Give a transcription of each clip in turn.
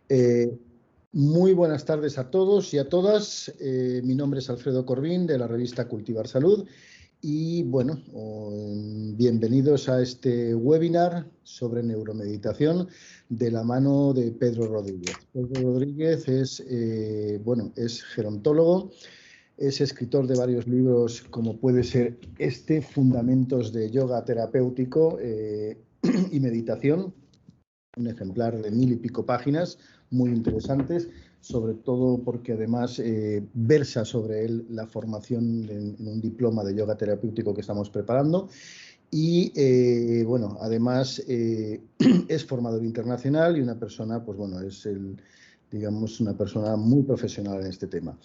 Eh, Muy buenas tardes a todos y a todas. Mi nombre es Alfredo Corbín, de la revista Cultivar Salud. Y bueno, bienvenidos a este webinar sobre neuromeditación de la mano de Pedro Rodríguez. Pedro Rodríguez es gerontólogo, es escritor de varios libros, como puede ser Fundamentos de Yoga Terapéutico y Meditación, un ejemplar de 1000 y pico páginas, muy interesantes, sobre todo porque además versa sobre él la formación en un diploma de yoga terapéutico que estamos preparando. Y además es formador internacional y una persona, digamos, una persona muy profesional en este tema.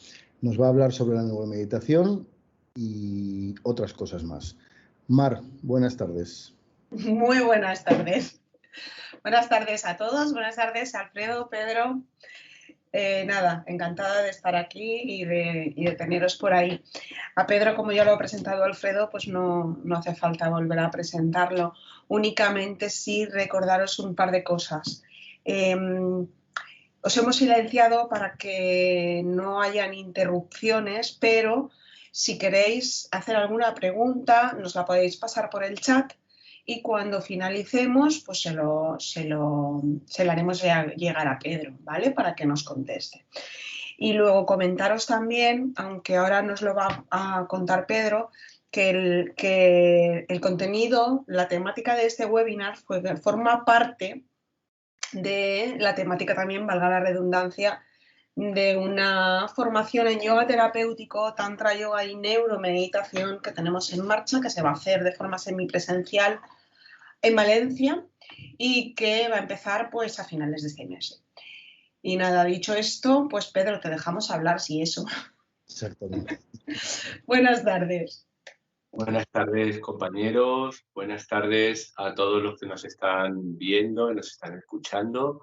Nos va a hablar sobre la neuromeditación y otras cosas más. Mar, buenas tardes. Muy buenas tardes. Buenas tardes a todos, buenas tardes Alfredo, Pedro. Nada, encantada de estar aquí y de teneros por ahí. A Pedro, como ya lo ha presentado Alfredo, pues no hace falta volver a presentarlo. Únicamente sí recordaros un par de cosas. Os hemos silenciado para que no hayan interrupciones, pero si queréis hacer alguna pregunta, nos la podéis pasar por el chat. Y cuando finalicemos, pues se lo haremos llegar a Pedro, ¿vale? Para que nos conteste. Y luego comentaros también, aunque ahora nos lo va a contar Pedro, que el contenido, la temática de este webinar forma parte de la temática también, valga la redundancia, de una formación en yoga terapéutico, tantra yoga y neuromeditación que tenemos en marcha, que se va a hacer de forma semipresencial en Valencia y que va a empezar pues a finales de este mes. Y nada, dicho esto, pues Pedro, te dejamos hablar, si eso. Exactamente. Buenas tardes. Buenas tardes, compañeros. Buenas tardes a todos los que nos están viendo y nos están escuchando.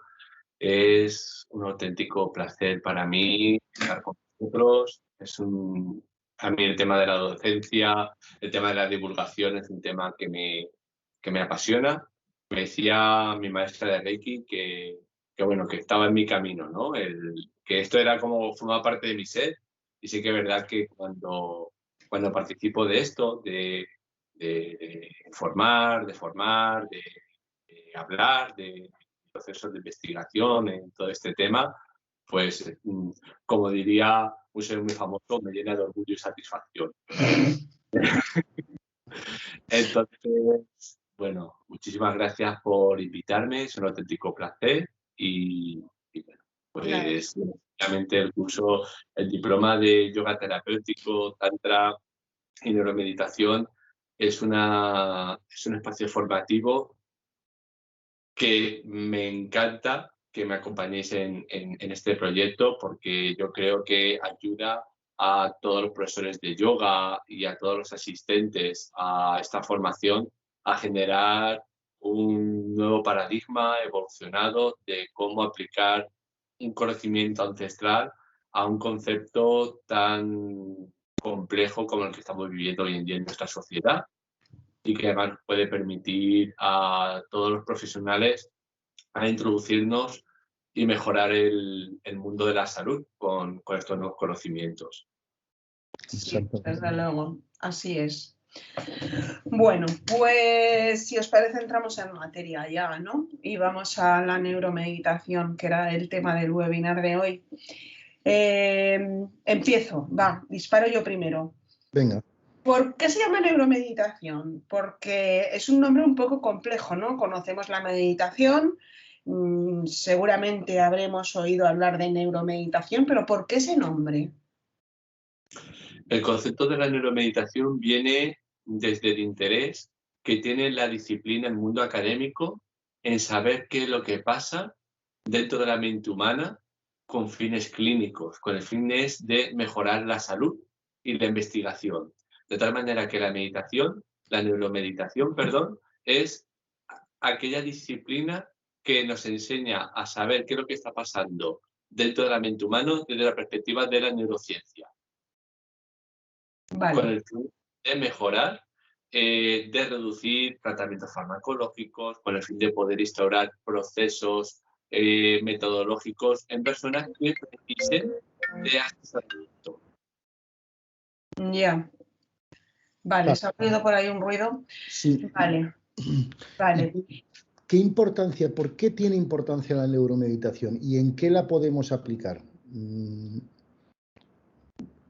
Es un auténtico placer para mí estar con vosotros. A mí el tema de la docencia, el tema de la divulgación es un tema que me apasiona. Me decía mi maestra de Reiki que estaba en mi camino, ¿no? Que esto era como formaba parte de mi ser. Y sí que es verdad que cuando participo de esto, de formar, de hablar, de procesos de investigación en todo este tema, pues, como diría un ser muy famoso, me llena de orgullo y satisfacción. Entonces, bueno, muchísimas gracias por invitarme, es un auténtico placer y bueno, pues obviamente el diploma de yoga terapéutico, tantra y neuromeditación es un espacio formativo que me encanta que me acompañéis en este proyecto, porque yo creo que ayuda a todos los profesores de yoga y a todos los asistentes a esta formación a generar un nuevo paradigma evolucionado de cómo aplicar un conocimiento ancestral a un concepto tan complejo como el que estamos viviendo hoy en día en nuestra sociedad, y que además puede permitir a todos los profesionales a introducirnos y mejorar el mundo de la salud con estos nuevos conocimientos. Sí, desde luego, así es. Bueno, pues si os parece entramos en materia ya, ¿no? Y vamos a la neuromeditación, que era el tema del webinar de hoy. Empiezo, disparo yo primero. Venga. ¿Por qué se llama neuromeditación? Porque es un nombre un poco complejo, ¿no? Conocemos la meditación, seguramente habremos oído hablar de neuromeditación, pero ¿por qué ese nombre? El concepto de la neuromeditación viene desde el interés que tiene la disciplina, el mundo académico, en saber qué es lo que pasa dentro de la mente humana con fines clínicos, con el fin de mejorar la salud y la investigación. De tal manera que la neuromeditación, es aquella disciplina que nos enseña a saber qué es lo que está pasando dentro de la mente humana desde la perspectiva de la neurociencia. Vale. Con el fin de mejorar, de reducir tratamientos farmacológicos, con el fin de poder instaurar procesos metodológicos en personas que precisen de asesoramiento. Ya. Vale, ¿se ha oído por ahí un ruido? Sí. Vale. Vale. ¿Qué importancia, por qué tiene importancia la neuromeditación y en qué la podemos aplicar?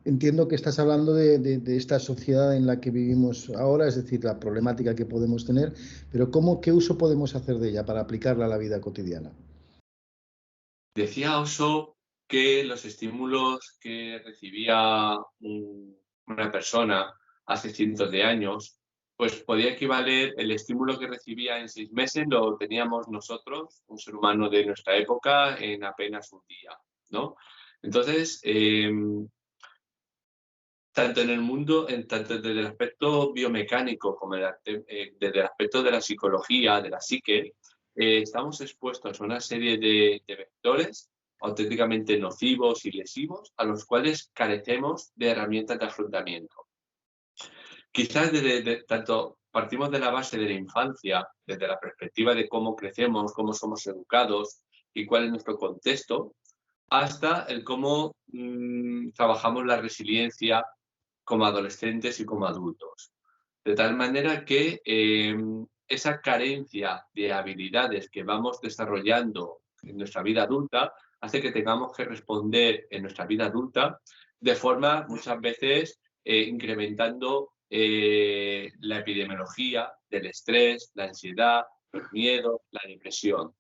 Entiendo que estás hablando de esta sociedad en la que vivimos ahora, es decir, la problemática que podemos tener, pero ¿qué uso podemos hacer de ella para aplicarla a la vida cotidiana? Decía Osho que los estímulos que recibía una persona hace cientos de años, pues podía equivaler, el estímulo que recibía en 6 meses lo teníamos nosotros, un ser humano de nuestra época, en apenas un día, ¿no? Entonces, tanto en el mundo, tanto desde el aspecto biomecánico como desde el aspecto de la psicología, de la psique, estamos expuestos a una serie de vectores auténticamente nocivos y lesivos a los cuales carecemos de herramientas de afrontamiento. Quizás tanto partimos de la base de la infancia, desde la perspectiva de cómo crecemos, cómo somos educados y cuál es nuestro contexto, hasta el cómo trabajamos la resiliencia como adolescentes y como adultos. De tal manera que esa carencia de habilidades que vamos desarrollando en nuestra vida adulta hace que tengamos que responder en nuestra vida adulta de forma muchas veces incrementando la epidemiología del estrés, la ansiedad, los miedos, la depresión.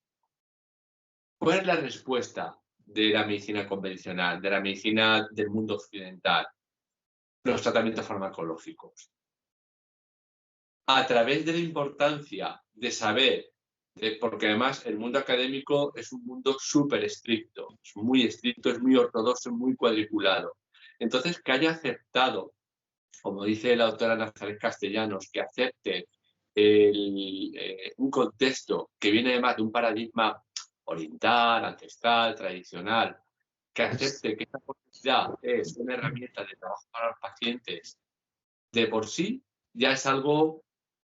¿Cuál es la respuesta de la medicina convencional, de la medicina del mundo occidental? Los tratamientos farmacológicos. A través de la importancia de saber, porque además el mundo académico es un mundo súper estricto, es muy ortodoxo, muy cuadriculado. Entonces, que haya aceptado, como dice la autora Nazaret Castellanos, que acepte un contexto que viene además de un paradigma oriental, ancestral, tradicional, que acepte que esta posibilidad es una herramienta de trabajo para los pacientes, de por sí ya es algo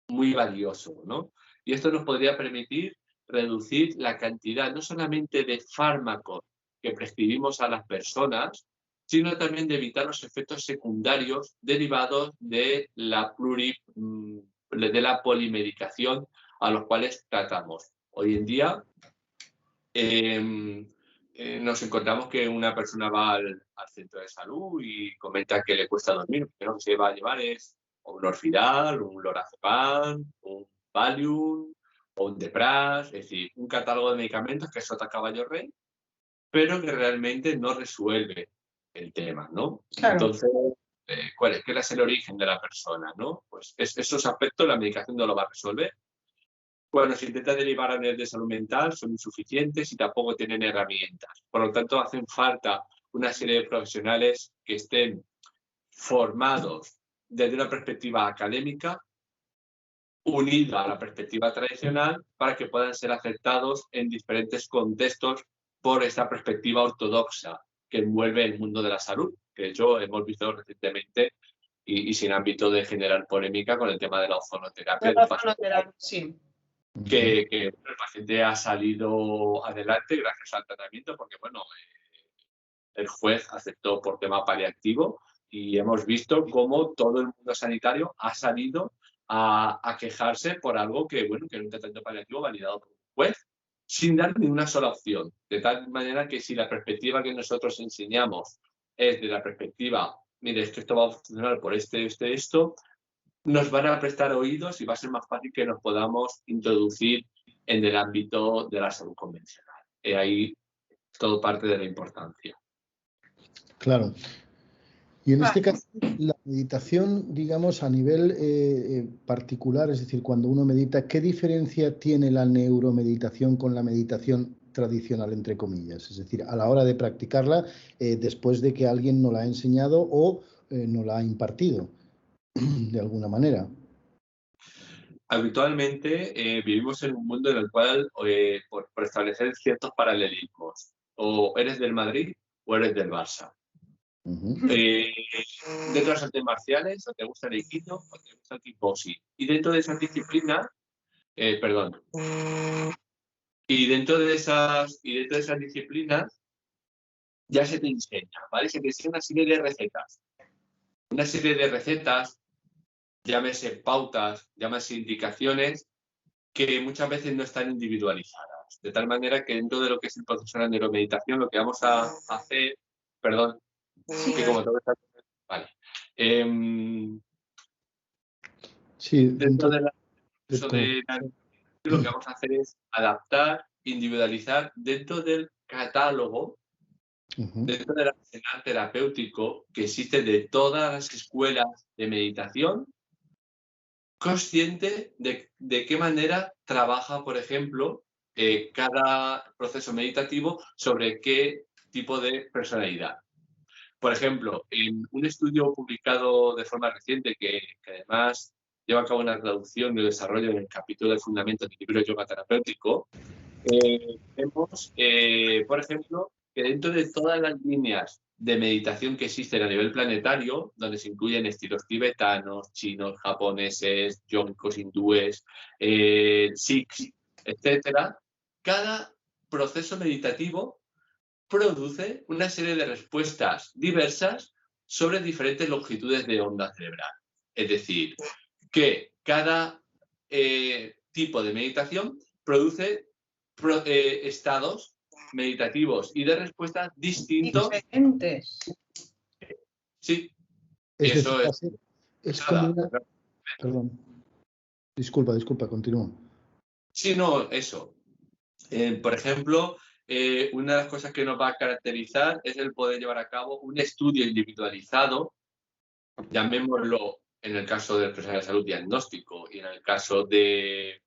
muy valioso, ¿no? Y esto nos podría permitir reducir la cantidad no solamente de fármacos que prescribimos a las personas, sino también de evitar los efectos secundarios derivados de la polimedicación a los cuales tratamos. Hoy en día nos encontramos que una persona va al centro de salud y comenta que le cuesta dormir, lo primero que se va a llevar es un Orfidal, un Lorazepam, un Valium o un Depras, es decir, un catálogo de medicamentos que es sota caballo rey, pero que realmente no resuelve el tema, ¿no? Claro. Entonces, ¿cuál es el origen de la persona, no? Pues esos aspectos la medicación no lo va a resolver. Cuando se intenta derivar a nivel de salud mental son insuficientes y tampoco tienen herramientas. Por lo tanto, hacen falta una serie de profesionales que estén formados desde una perspectiva académica, unida a la perspectiva tradicional, para que puedan ser aceptados en diferentes contextos por esta perspectiva ortodoxa que envuelve el mundo de la salud, que de hecho hemos visto recientemente y sin ámbito de generar polémica con el tema de la ozonoterapia. Sí. Que el paciente ha salido adelante gracias al tratamiento porque, bueno, el juez aceptó por tema paliativo y hemos visto cómo todo el mundo sanitario ha salido a quejarse por algo que, bueno, que era un tratamiento paliativo validado por un juez sin dar ni una sola opción. De tal manera que si la perspectiva que nosotros enseñamos es de la perspectiva, mire, esto va a funcionar por esto, nos van a prestar oídos y va a ser más fácil que nos podamos introducir en el ámbito de la salud convencional. Y ahí todo parte de la importancia. Claro. Y en este caso, la meditación, digamos, a nivel particular, es decir, cuando uno medita, ¿qué diferencia tiene la neuromeditación con la meditación tradicional, entre comillas? Es decir, a la hora de practicarla, después de que alguien nos la ha enseñado o nos la ha impartido, de alguna manera. Habitualmente vivimos en un mundo en el cual, por establecer ciertos paralelismos, o eres del Madrid o eres del Barça. Dentro de las artes marciales, o te gusta el aikido o te gusta el kickboxing. Y dentro de esas disciplinas, Y dentro de esas disciplinas ya se te enseña, ¿vale? Se te enseña una serie de recetas. Una serie de recetas, llámese pautas, llámese indicaciones, que muchas veces no están individualizadas. De tal manera que dentro de lo que es el proceso de la neuromeditación, lo que vamos a hacer, perdón, que como todo está... Vale. Sí, Dentro de de todo. lo que vamos a hacer es adaptar, individualizar dentro del catálogo, dentro del arsenal terapéutico que existe de todas las escuelas de meditación, consciente de qué manera trabaja, por ejemplo, cada proceso meditativo sobre qué tipo de personalidad. Por ejemplo, en un estudio publicado de forma reciente, que además lleva a cabo una traducción y desarrollo en el capítulo de fundamentos del libro de yoga terapéutico, vemos, por ejemplo, que dentro de todas las líneas de meditación que existen a nivel planetario, donde se incluyen estilos tibetanos, chinos, japoneses, yógicos, hindúes, sikhs, etcétera, cada proceso meditativo produce una serie de respuestas diversas sobre diferentes longitudes de onda cerebral. Es decir, que cada tipo de meditación produce estados meditativos y de respuesta distintos. Diferentes. Sí, Es eso decir, es como una... Perdón. Disculpa, continúa. Sí, no, eso. Por ejemplo, una de las cosas que nos va a caracterizar es el poder llevar a cabo un estudio individualizado, llamémoslo en el caso del profesional de salud diagnóstico y en el caso de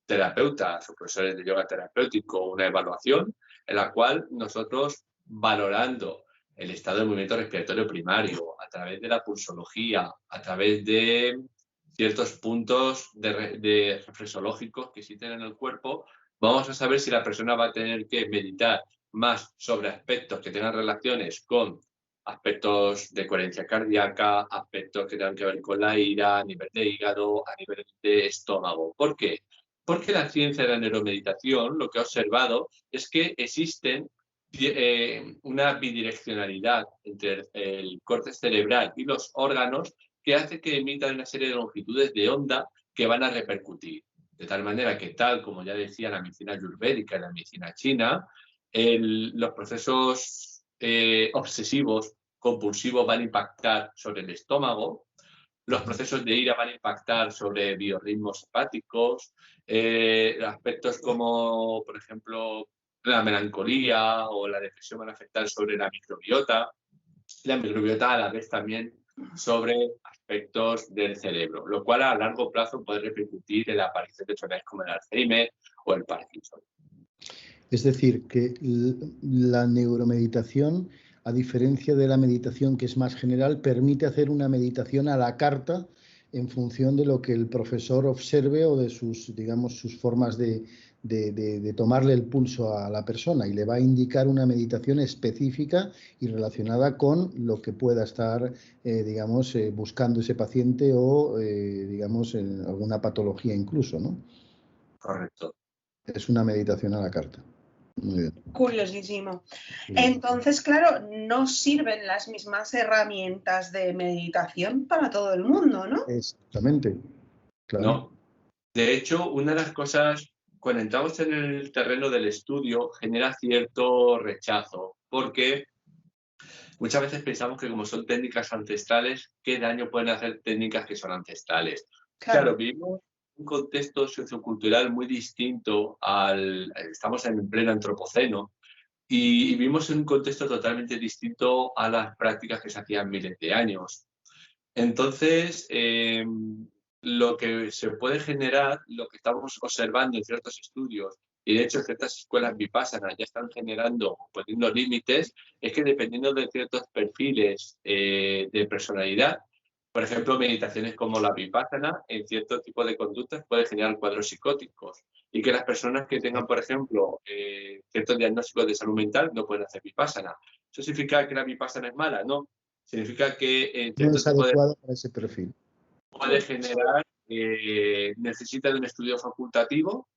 terapeutas o profesores de yoga terapéutico, una evaluación en la cual nosotros, valorando el estado del movimiento respiratorio primario a través de la pulsología, a través de ciertos puntos reflexológicos que existen en el cuerpo, vamos a saber si la persona va a tener que meditar más sobre aspectos que tengan relaciones con aspectos de coherencia cardíaca, aspectos que tengan que ver con la ira, a nivel de hígado, a nivel de estómago. ¿Por qué? Porque la ciencia de la neuromeditación lo que ha observado es que existen una bidireccionalidad entre el córtex cerebral y los órganos que hace que emitan una serie de longitudes de onda que van a repercutir. De tal manera que, tal como ya decía la medicina ayurvédica y la medicina china, los procesos obsesivos, compulsivos van a impactar sobre el estómago, los procesos de ira van a impactar sobre biorritmos hepáticos, aspectos como, por ejemplo, la melancolía o la depresión van a afectar sobre la microbiota a la vez también sobre aspectos del cerebro, lo cual a largo plazo puede repercutir en la aparición de enfermedades como el Alzheimer o el Parkinson. Es decir, que la neuromeditación, a diferencia de la meditación que es más general, permite hacer una meditación a la carta en función de lo que el profesor observe o de sus, digamos, sus formas de tomarle el pulso a la persona, y le va a indicar una meditación específica y relacionada con lo que pueda estar, digamos, buscando ese paciente o, digamos, en alguna patología incluso, ¿no? Correcto. Es una meditación a la carta. Muy bien. Curiosísimo. Entonces, claro, no sirven las mismas herramientas de meditación para todo el mundo, ¿no? Exactamente. Claro. No. De hecho, una de las cosas, cuando entramos en el terreno del estudio, genera cierto rechazo, porque muchas veces pensamos que como son técnicas ancestrales, ¿qué daño pueden hacer técnicas que son ancestrales? Claro, vivimos un contexto sociocultural muy distinto estamos en pleno antropoceno, y vivimos en un contexto totalmente distinto a las prácticas que se hacían miles de años. Entonces, lo que se puede generar, lo que estamos observando en ciertos estudios, y de hecho ciertas escuelas vipassana ya están generando, poniendo límites, es que dependiendo de ciertos perfiles de personalidad, por ejemplo, meditaciones como la vipassana, en cierto tipo de conductas puede generar cuadros psicóticos, y que las personas que tengan, por ejemplo, ciertos diagnósticos de salud mental no pueden hacer vipassana. ¿Eso significa que la vipassana es mala? No. Significa que en No cierto es tipo de adecuado para ese perfil. puede generar, necesita de un estudio facultativo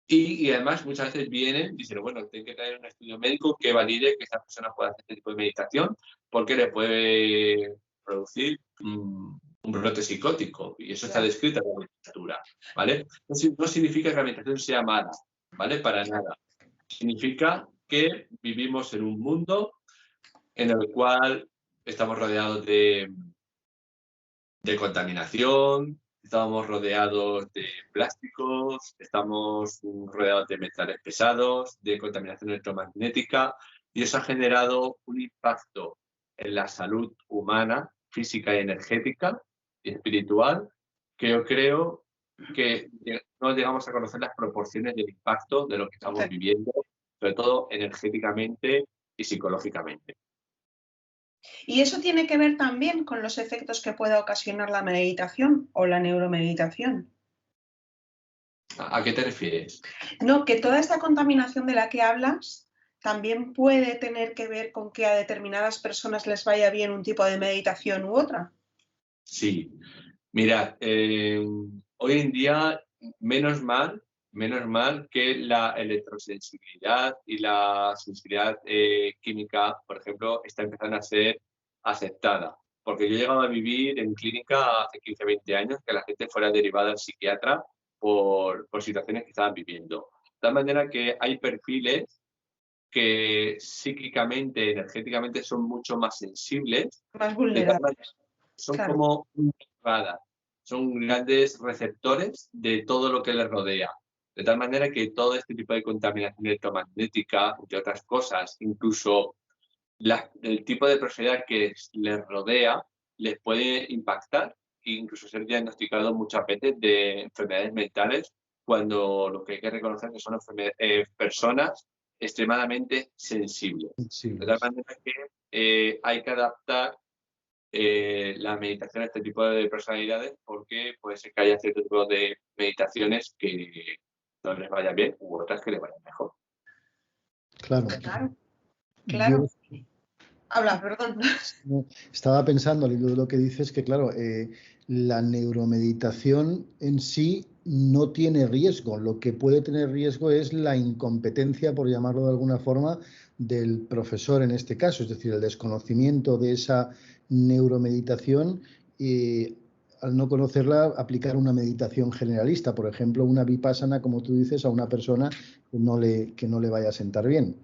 Y además muchas veces vienen, dicen, bueno, tienen que traer un estudio médico que valide que esta persona puede hacer este tipo de meditación porque le puede producir un brote psicótico. Y eso está descrito en la literatura, ¿vale? No significa que la meditación sea mala, ¿vale? Para nada. Significa que vivimos en un mundo en el cual estamos rodeados de contaminación, estamos rodeados de plásticos, estamos rodeados de metales pesados, de contaminación electromagnética, y eso ha generado un impacto en la salud humana, física y energética y espiritual, que yo creo que no llegamos a conocer las proporciones del impacto de lo que estamos viviendo, sobre todo energéticamente y psicológicamente. Y eso tiene que ver también con los efectos que pueda ocasionar la meditación o la neuromeditación. ¿A qué te refieres? No, que toda esta contaminación de la que hablas también puede tener que ver con que a determinadas personas les vaya bien un tipo de meditación u otra. Sí, mirad, hoy en día, menos mal que la electrosensibilidad y la sensibilidad química, por ejemplo, está empezando a ser aceptada. Porque yo he llegado a vivir en clínica hace 15 o 20 años que la gente fuera derivada al psiquiatra por situaciones que estaban viviendo. De tal manera que hay perfiles que psíquicamente, energéticamente son mucho más sensibles. Más vulnerables. Son como radar, son grandes receptores de todo lo que les rodea. De tal manera que todo este tipo de contaminación electromagnética, entre otras cosas, incluso el tipo de personalidad que les rodea, les puede impactar e incluso ser diagnosticado muchas veces de enfermedades mentales, cuando lo que hay que reconocer es que son personas extremadamente sensibles. De tal manera que hay que adaptar la meditación a este tipo de personalidades, porque puede ser que haya cierto tipo de meditaciones que no les vaya bien u otras que les vayan mejor. Claro. Habla, perdón. Estaba pensando al hilo de lo que dices que, claro, la neuromeditación en sí no tiene riesgo. Lo que puede tener riesgo es la incompetencia, por llamarlo de alguna forma, del profesor en este caso, es decir, el desconocimiento de esa neuromeditación y al no conocerla, aplicar una meditación generalista, por ejemplo, una vipassana, como tú dices, a una persona que no le vaya a sentar bien.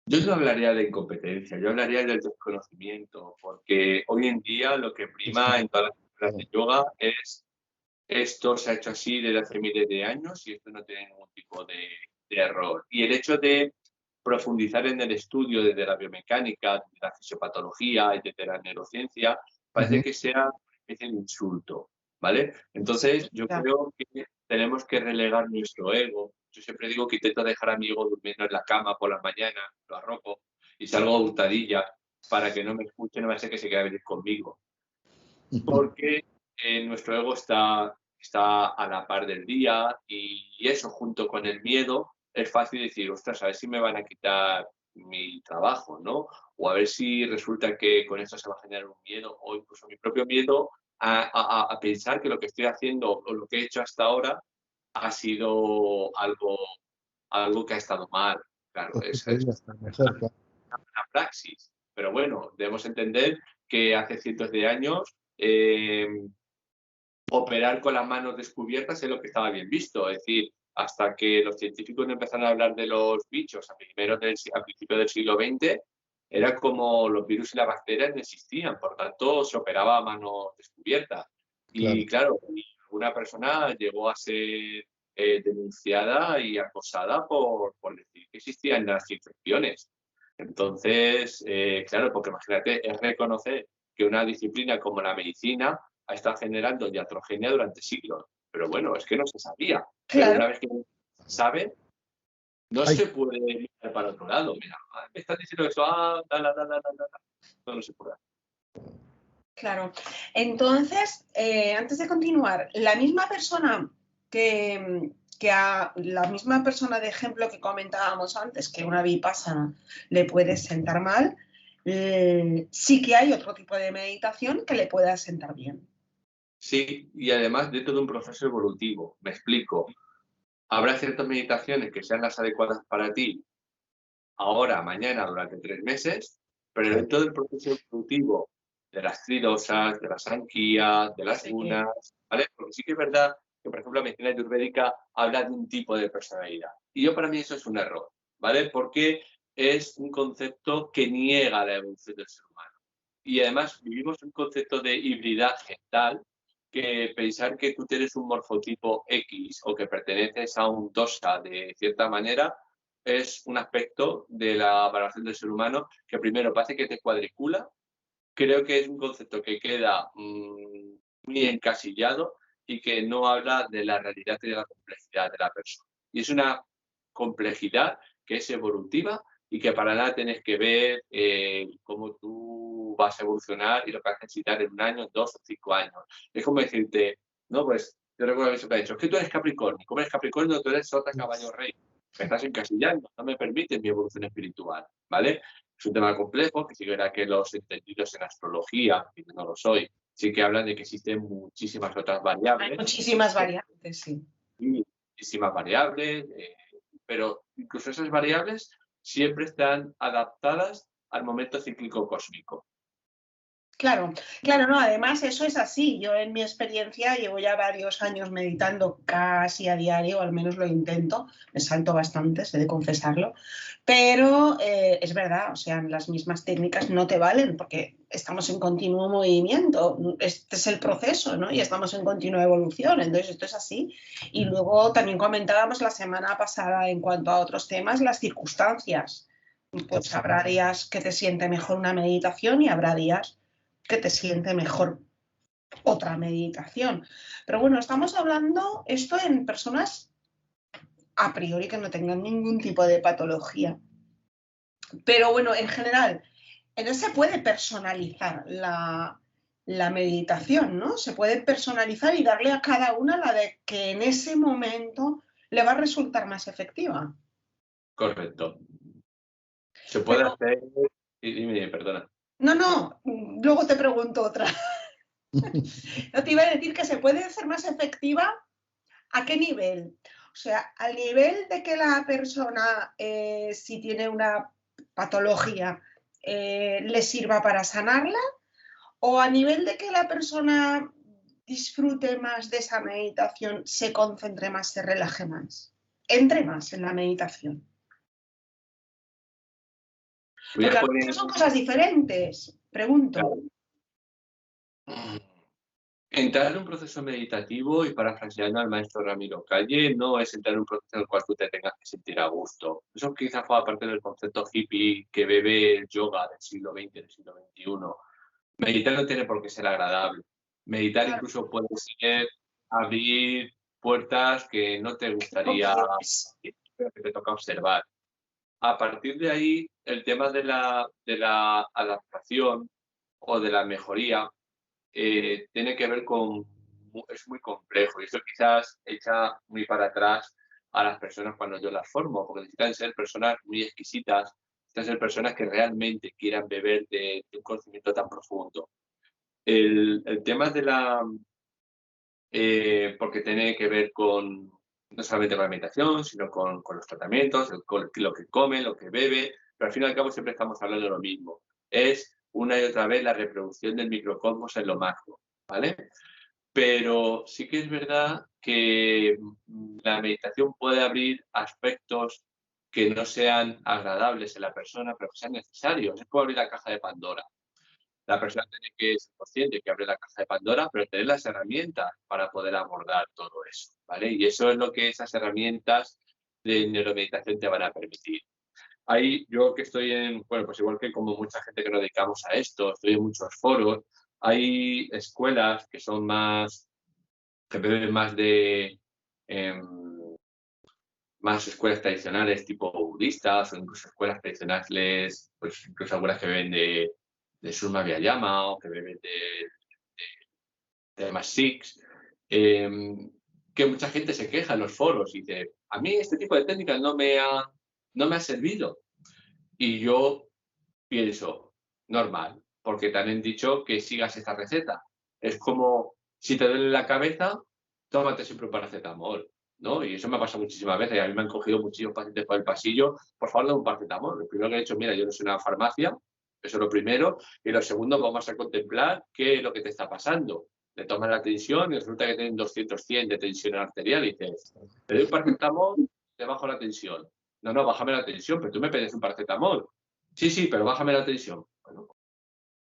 Yo no hablaría de incompetencia, yo hablaría del desconocimiento, porque hoy en día lo que prima en todas las escuelas de yoga es esto se ha hecho así desde hace miles de años y esto no tiene ningún tipo de error. Y el hecho de profundizar en el estudio desde la biomecánica, desde la fisiopatología y desde la neurociencia, parece que sea una especie de insulto, ¿vale? Entonces, yo creo que tenemos que relegar nuestro ego. Yo siempre digo que intento dejar a mi ego durmiendo en la cama por las mañanas, lo arropo y salgo a hurtadillas para que no me escuche, no me hace que se quede a venir conmigo. Porque nuestro ego está a la par del día y eso junto con el miedo es fácil decir, ostras, a ver si me van a quitar mi trabajo, ¿no? O a ver si resulta que con esto se va a generar un miedo o incluso mi propio miedo a pensar que lo que estoy haciendo o lo que he hecho hasta ahora ha sido algo que ha estado mal. Claro, es una praxis. Pero bueno, debemos entender que hace cientos de años operar con las manos descubiertas es lo que estaba bien visto. Es decir, hasta que los científicos no empezaron a hablar de los bichos a principios del siglo XX, era como los virus y las bacterias no existían, por tanto se operaba a mano descubierta. Y claro, una persona llegó a ser denunciada y acosada por decir que existían las infecciones. Entonces, claro, porque imagínate, es reconocer que una disciplina como la medicina ha estado generando iatrogenia durante siglos. Pero bueno, es que no se sabía. Pero una vez que se sabe, no se puede mirar para otro lado. Mira, me estás diciendo eso, no se puede. Claro. Entonces, antes de continuar, la misma persona la misma persona de ejemplo que comentábamos antes, que una vipassana le puede sentar mal, sí que hay otro tipo de meditación que le pueda sentar bien. Sí, y además dentro de un proceso evolutivo. Me explico. Habrá ciertas meditaciones que sean las adecuadas para ti ahora, mañana, durante 3 meses, pero dentro del proceso evolutivo de las tridosas, de las anquías, de las gunas, ¿vale? Porque sí que es verdad que, por ejemplo, la medicina ayurvédica habla de un tipo de personalidad. Y yo para mí eso es un error, ¿vale? Porque es un concepto que niega la evolución del ser humano. Y además vivimos un concepto de hibridaje tal que pensar que tú tienes un morfotipo X o que perteneces a un dosa de cierta manera es un aspecto de la valoración del ser humano que primero parece que te cuadricula. Creo que es un concepto que queda muy encasillado y que no habla de la realidad y de la complejidad de la persona. Y es una complejidad que es evolutiva y que para nada tienes que ver cómo tú vas a evolucionar y lo que vas a necesitar en 1 año, 2 o 5 años. Es como decirte, no, pues yo recuerdo que eso te ha dicho, es que tú eres Capricornio. ¿Cómo eres Capricornio? Tú eres Sota, Caballo, Rey. Me estás encasillando, no me permite mi evolución espiritual, ¿vale? Es un tema complejo, que sí que verá que los entendidos en astrología, que yo no lo soy, sí que hablan de que existen muchísimas otras variables. Hay muchísimas variantes, sí. Muchísimas variables, pero incluso esas variables siempre están adaptadas al momento cíclico cósmico. Claro, claro, no, además eso es así. Yo en mi experiencia llevo ya varios años meditando casi a diario, al menos lo intento, me salto bastante, he de confesarlo, pero es verdad, o sea, las mismas técnicas no te valen porque estamos en continuo movimiento, este es el proceso, ¿no? Y estamos en continua evolución, entonces esto es así. Y luego también comentábamos la semana pasada en cuanto a otros temas, las circunstancias. Pues habrá días que te siente mejor una meditación y habrá días que te siente mejor otra meditación. Pero bueno, estamos hablando esto en personas a priori que no tengan ningún tipo de patología. Pero bueno, en general, se puede personalizar la meditación, ¿no? Se puede personalizar y darle a cada una la de que en ese momento le va a resultar más efectiva. Correcto. Se puede hacer... Dime, perdona. No, luego te pregunto otra. No te iba a decir que se puede hacer más efectiva. ¿A qué nivel? O sea, al nivel de que la persona, si tiene una patología, le sirva para sanarla, o a nivel de que la persona disfrute más de esa meditación, se concentre más, se relaje más, entre más en la meditación. Porque son cosas diferentes, pregunto. Claro. Entrar en un proceso meditativo, y parafraseando al maestro Ramiro Calle, no es entrar en un proceso en el cual tú te tengas que sentir a gusto. Eso quizás fue parte del concepto hippie que bebe el yoga del siglo XX, del siglo XXI. Meditar no tiene por qué ser agradable. Meditar incluso puede ser abrir puertas que no te gustaría, que te toca observar. A partir de ahí, el tema de la adaptación o de la mejoría tiene que ver con... Es muy complejo y eso quizás echa muy para atrás a las personas cuando yo las formo, porque necesitan ser personas muy exquisitas, necesitan ser personas que realmente quieran beber de un conocimiento tan profundo. El tema de la... porque tiene que ver con no solamente con la meditación, sino con los tratamientos, con lo que come, lo que bebe, pero al fin y al cabo siempre estamos hablando de lo mismo. Es una y otra vez la reproducción del microcosmos en lo macro, ¿vale? Pero sí que es verdad que la meditación puede abrir aspectos que no sean agradables en la persona, pero que sean necesarios. Es como abrir la caja de Pandora. La persona tiene que ser consciente que abre la caja de Pandora, pero tener las herramientas para poder abordar todo eso, ¿vale? Y eso es lo que esas herramientas de neuromeditación te van a permitir. Ahí yo que estoy en, bueno, pues igual que como mucha gente que nos dedicamos a esto, estoy en muchos foros, hay escuelas que son más, que beben más de, más escuelas tradicionales tipo budistas o incluso escuelas tradicionales, pues incluso algunas que beben de Surma Vyayama o que beben de más Sikhs, que mucha gente se queja en los foros y dice, a mí este tipo de técnicas no me ha servido. Y yo pienso, normal, porque te han dicho que sigas esta receta. Es como, si te duele la cabeza, tómate siempre un paracetamol. ¿no? Y eso me ha pasado muchísimas veces. A mí me han cogido muchísimos pacientes por el pasillo. Por favor, dame un paracetamol. Lo primero que he dicho, mira, yo no soy una farmacia. Eso es lo primero. Y lo segundo, vamos a contemplar qué es lo que te está pasando. Le toman la tensión y resulta que tienen 200-100 de tensión arterial. Y dices, te doy un paracetamol, te bajo la tensión. No, no, bájame la tensión, pero tú me pides un paracetamol. Sí, sí, pero bájame la tensión. Bueno,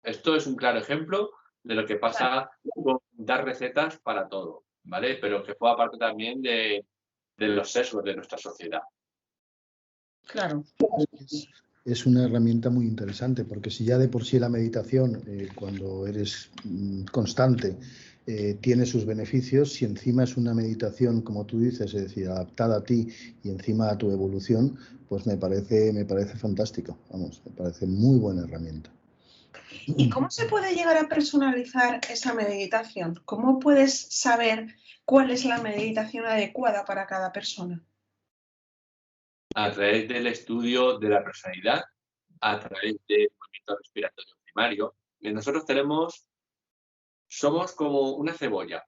esto es un claro ejemplo de lo que pasa con dar recetas para todo, ¿vale? Pero que forma parte también de los sesgos de nuestra sociedad. Claro. Es una herramienta muy interesante, porque si ya de por sí la meditación, cuando eres constante, tiene sus beneficios, si encima es una meditación, como tú dices, es decir, adaptada a ti y encima a tu evolución, pues me parece fantástico, vamos, me parece muy buena herramienta. ¿Y cómo se puede llegar a personalizar esa meditación? ¿Cómo puedes saber cuál es la meditación adecuada para cada persona? A través del estudio de la personalidad, a través del movimiento respiratorio primario. Nosotros somos como una cebolla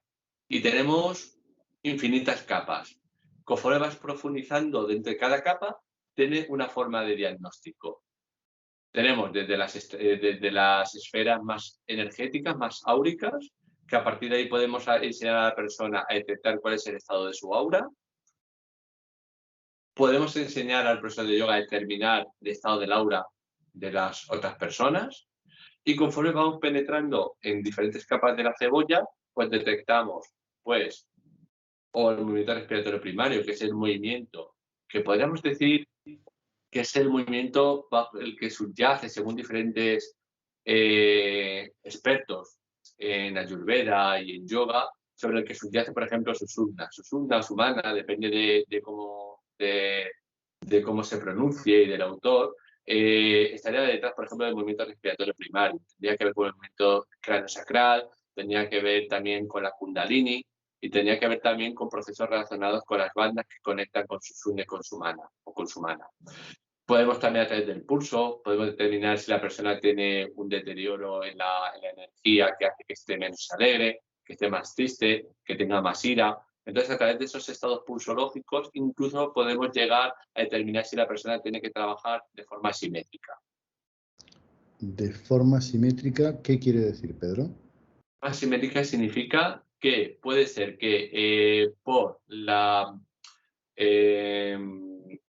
y tenemos infinitas capas. Conforme vas profundizando dentro de cada capa, tiene una forma de diagnóstico. Tenemos desde las esferas más energéticas, más áuricas, que a partir de ahí podemos enseñar a la persona a detectar cuál es el estado de su aura. Podemos enseñar al profesor de yoga a determinar el estado del aura de las otras personas. Y conforme vamos penetrando en diferentes capas de la cebolla, pues detectamos, pues, o el movimiento respiratorio primario, que es el movimiento que podríamos decir que es el movimiento bajo el que subyace, según diferentes expertos en Ayurveda y en yoga, sobre el que subyace, por ejemplo, Sushumna. Sushumna o Sumana, depende de cómo se pronuncie y del autor. Estaría detrás, por ejemplo, del movimiento respiratorio primario. Tendría que ver con el movimiento cráneo-sacral, tendría que ver también con la Kundalini y tendría que ver también con procesos relacionados con las bandas que conectan con Sushumna y con Sumana o con Sumana. Podemos también a través del pulso, podemos determinar si la persona tiene un deterioro en la energía que hace que esté menos alegre, que esté más triste, que tenga más ira. Entonces, a través de esos estados pulsológicos, incluso podemos llegar a determinar si la persona tiene que trabajar de forma simétrica. De forma simétrica, ¿qué quiere decir, Pedro? Asimétrica significa que puede ser que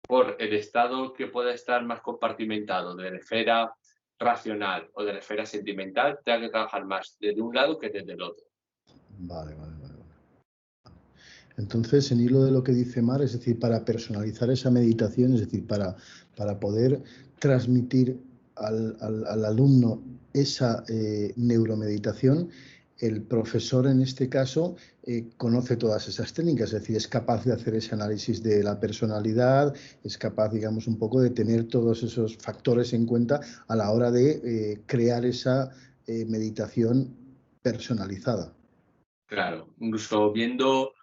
por el estado que pueda estar más compartimentado de la esfera racional o de la esfera sentimental, tenga que trabajar más desde un lado que desde el otro. Vale. Entonces, en hilo de lo que dice Mar, es decir, para personalizar esa meditación, es decir, para poder transmitir al alumno esa neuromeditación, el profesor en este caso conoce todas esas técnicas, es decir, es capaz de hacer ese análisis de la personalidad, es capaz, digamos, un poco de tener todos esos factores en cuenta a la hora de crear esa meditación personalizada. Claro, incluso viendo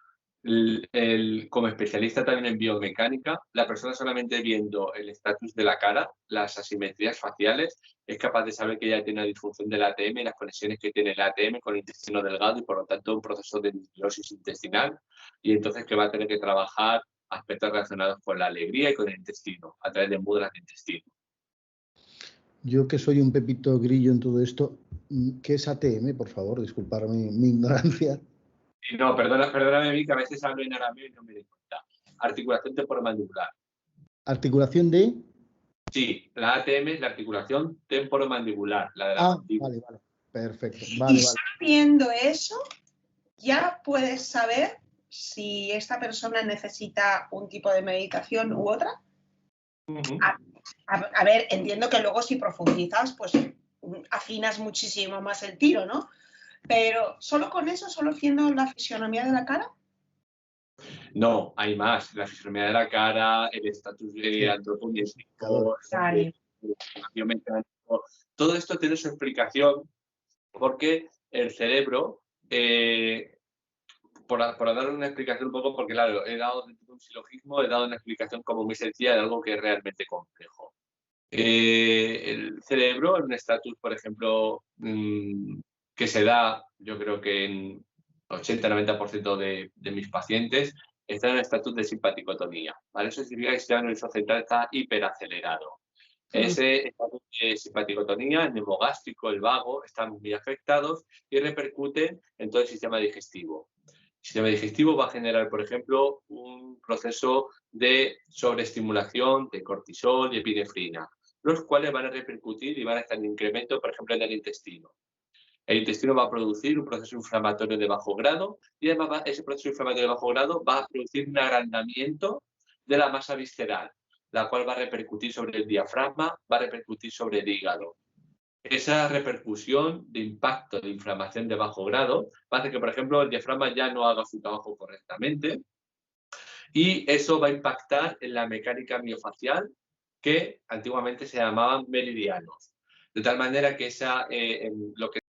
como especialista también en biomecánica, la persona solamente viendo el estatus de la cara, las asimetrías faciales, es capaz de saber que ya tiene una disfunción del ATM y las conexiones que tiene el ATM con el intestino delgado y por lo tanto un proceso de nucleosis intestinal y entonces que va a tener que trabajar aspectos relacionados con la alegría y con el intestino, a través de mudras de intestino. Yo que soy un pepito grillo en todo esto, ¿qué es ATM? Por favor, disculparme mi ignorancia. No, perdóname a mí que a veces hablo en arameo y no me doy cuenta. Articulación temporomandibular. ¿Articulación de? Sí, la ATM es la articulación temporomandibular, la de la mandíbula. Vale. Perfecto. Y solo viendo eso, ya puedes saber si esta persona necesita un tipo de meditación u otra. A ver, entiendo que luego si profundizas, pues afinas muchísimo más el tiro, ¿no? Pero solo con eso, solo viendo la fisionomía de la cara. No, hay más. La fisionomía de la cara, el estatus antropométrico, el biomecánico, todo esto tiene su explicación porque el cerebro, por dar una explicación un poco, porque claro, he dado un silogismo, he dado una explicación como muy sencilla de algo que es realmente complejo. El cerebro, en un estatus, por ejemplo, que se da, yo creo que en 80-90% de mis pacientes, está en el estatus de simpaticotonía, ¿vale? Eso significa que el sistema nervioso central está hiperacelerado. Ese estatus de simpaticotonía, el neumogástrico, el vago, están muy afectados y repercuten en todo el sistema digestivo. El sistema digestivo va a generar, por ejemplo, un proceso de sobreestimulación de cortisol y epinefrina, los cuales van a repercutir y van a estar en incremento, por ejemplo, en el intestino. El intestino va a producir un proceso inflamatorio de bajo grado y además ese proceso inflamatorio de bajo grado va a producir un agrandamiento de la masa visceral, la cual va a repercutir sobre el diafragma, va a repercutir sobre el hígado. Esa repercusión de impacto de inflamación de bajo grado va a hacer que, por ejemplo, el diafragma ya no haga su trabajo correctamente y eso va a impactar en la mecánica miofacial que antiguamente se llamaban meridianos. De tal manera que lo que